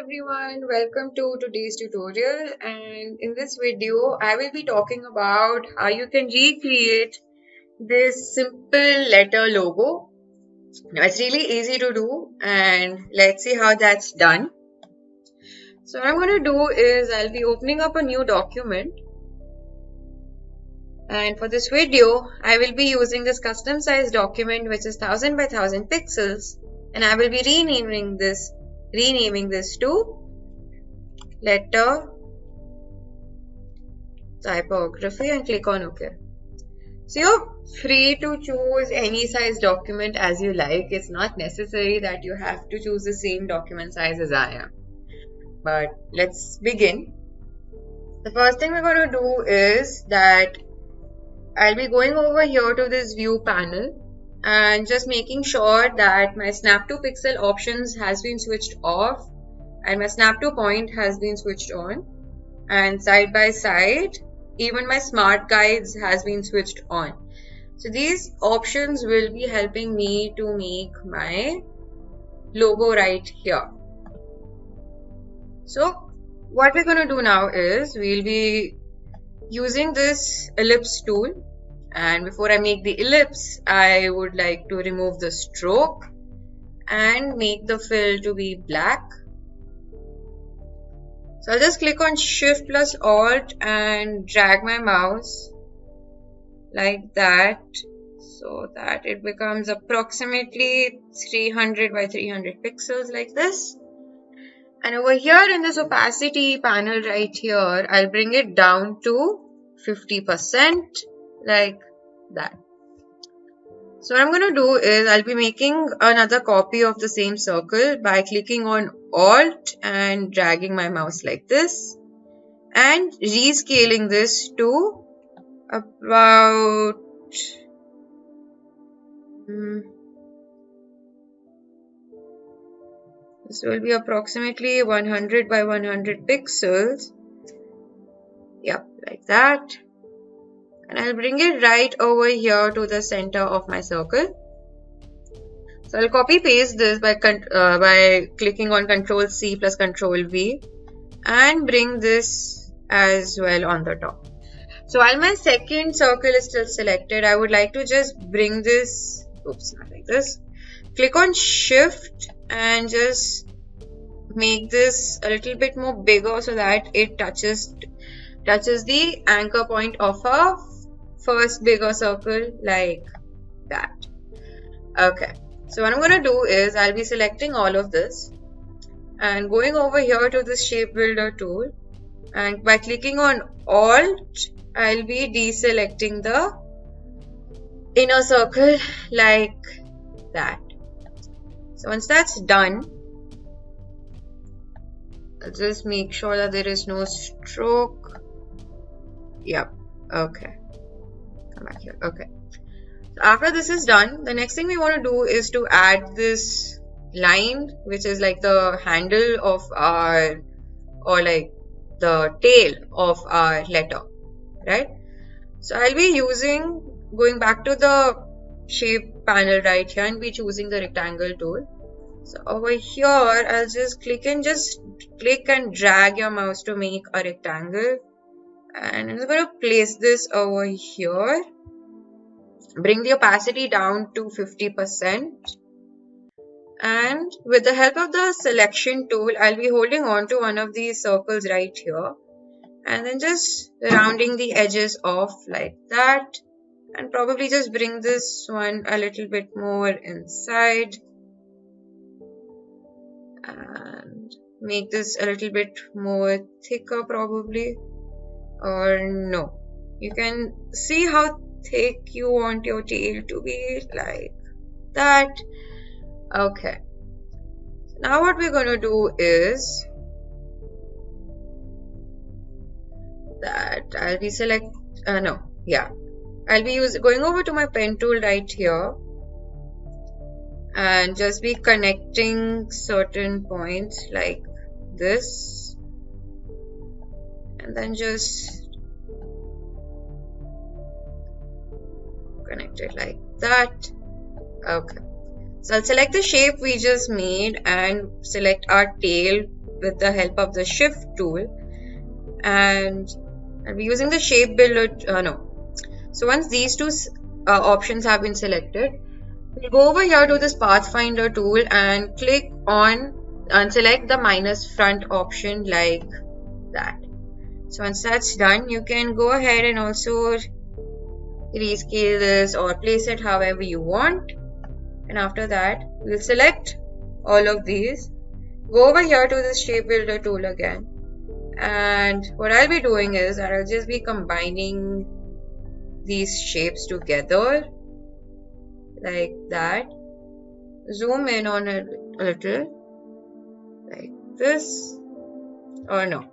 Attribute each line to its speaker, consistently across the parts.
Speaker 1: everyone, welcome to today's tutorial, and in this video I will be talking about how you can recreate this simple letter logo. Now it's really easy to do, and let's see how that's done. So what I'm going to do is I'll be opening up a new document, and for this video I will be using this custom size document which is 1000 by 1000 pixels, and I will be renaming this to letter typography and click on OK. So you're free to choose any size document as you like. It's not necessary that you have to choose the same document size as I am. But let's begin. The first thing we're going to do is that I'll be going over here to this view panel and just making sure that my snap to pixel options has been switched off and my snap to point has been switched on, and side by side even my smart guides has been switched on. So these options will be helping me to make my logo right here. So what we're going to do now is we'll be using this ellipse tool, and before I make the ellipse I would like to remove the stroke and make the fill to be black. So I'll just click on Shift plus Alt and drag my mouse like that so that it becomes approximately 300 by 300 pixels like this. And over here in this opacity panel right here, I'll bring it down to 50% like that. So what I'm going to do is I'll be making another copy of the same circle by clicking on Alt and dragging my mouse like this and rescaling this to about this will be approximately 100 by 100 pixels. Yep, like that. And I'll bring it right over here to the center of my circle. So I'll copy paste this by clicking on Ctrl C plus Ctrl V and bring this as well on the top. So while my second circle is still selected, I would like to just bring this, not like this. Click on Shift and just make this a little bit more bigger so that it touches the anchor point of a first bigger circle like that. Okay, so what I'm going to do is I'll be selecting all of this and going over here to the shape builder tool, and by clicking on Alt I'll be deselecting the inner circle like that. So once that's done, I'll just make sure that there is no stroke. Yep, okay. Come back here. Okay. So after this is done, the next thing we want to do is to add this line, which is like the handle of our, or like the tail of our letter, right? So I'll be going back to the shape panel right here and be choosing the rectangle tool. So over here, I'll just click and drag your mouse to make a rectangle. And I'm going to place this over here. Bring the opacity down to 50%. And with the help of the selection tool, I'll be holding on to one of these circles right here. And then just rounding the edges off like that. And probably just bring this one a little bit more inside. And make this a little bit more thicker probably. Or no, you can see how thick you want your tail to be, like that. Okay, now what we're going to do is that I'll be I'll be going over to my pen tool right here and just be connecting certain points like this. And then just connect it like that. Okay, so I'll select the shape we just made and select our tail with the help of the shift tool, and I'll be using the shape builder. So once these two options have been selected, we'll go over here to this pathfinder tool and click on and select the minus front option like that. So once that's done, you can go ahead and also rescale this or place it however you want. And after that, we'll select all of these, go over here to this shape builder tool again, and what I'll be doing is that I'll just be combining these shapes together like that. Zoom in on it a little like this, or no,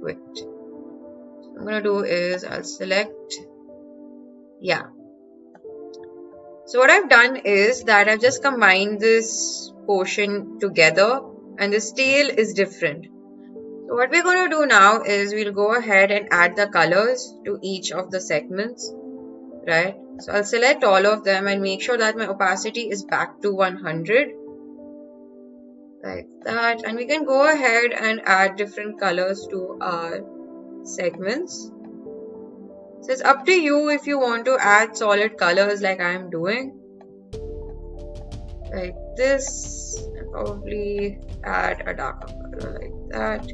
Speaker 1: wait, what I'm gonna do is I'll select, yeah. So what I've done is that I've just combined this portion together, and this tail is different. So what we're going to do now is we'll go ahead and add the colors to each of the segments, right? So I'll select all of them and make sure that my opacity is back to 100 like that, and we can go ahead and add different colors to our segments. So it's up to you if you want to add solid colors like I am doing, like this, and probably add a darker color like that.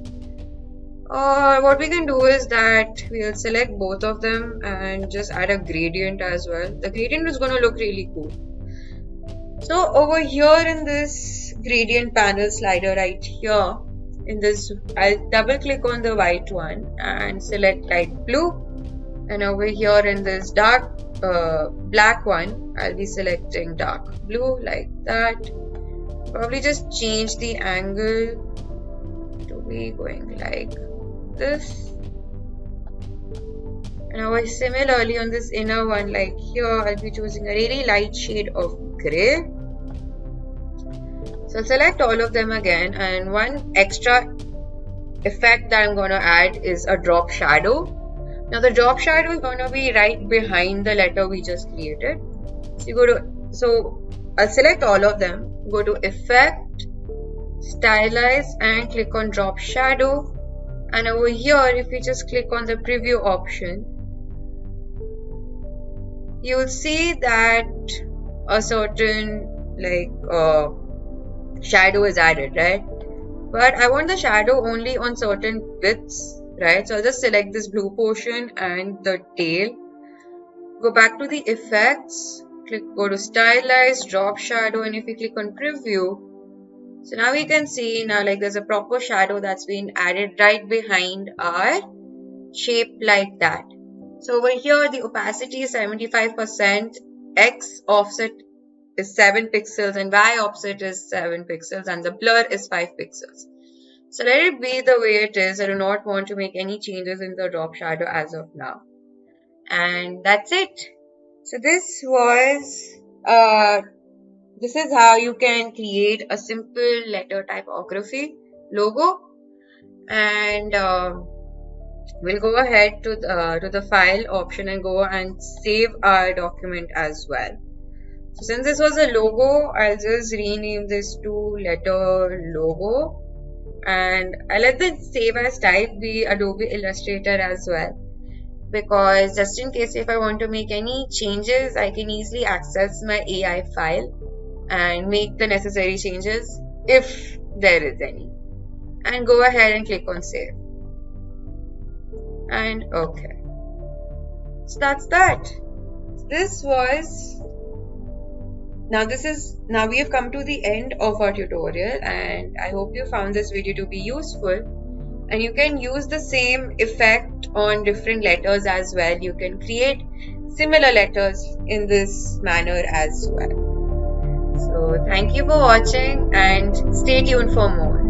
Speaker 1: Or what we can do is that we'll select both of them and just add a gradient as well. The gradient is going to look really cool. So over here in this gradient panel slider right here, in this, I'll double click on the white one and select light blue. And over here in this dark black one, I'll be selecting dark blue like that. Probably just change the angle to be going like this. And over similarly on this inner one, like here, I'll be choosing a really light shade of grey. So I'll select all of them again, and one extra effect that I'm going to add is a drop shadow. Now the drop shadow is going to be right behind the letter we just created. So I'll select all of them, go to Effect, Stylize, and click on Drop Shadow. And over here, if you just click on the preview option, you'll see that a certain shadow is added, right? But I want the shadow only on certain bits, right? So I'll just select this blue portion and the tail. Go back to the effects, go to Stylize, Drop Shadow, and if you click on preview, so now we can see now there's a proper shadow that's been added right behind our shape like that. So over here the opacity is 75%, X offset is 7 pixels and Y offset is 7 pixels and the blur is 5 pixels. So let it be the way it is. I do not want to make any changes in the drop shadow as of now. And that's it. So this is how you can create a simple letter typography logo. And we'll go ahead to the file option and go and save our document as well. So since this was a logo, I'll just rename this to letter logo, and I'll let the save as type be Adobe Illustrator as well, because just in case if I want to make any changes, I can easily access my AI file and make the necessary changes if there is any, and go ahead and click on save. And okay, so that's that. Now we have come to the end of our tutorial, and I hope you found this video to be useful. And you can use the same effect on different letters as well. You can create similar letters in this manner as well. So thank you for watching and stay tuned for more.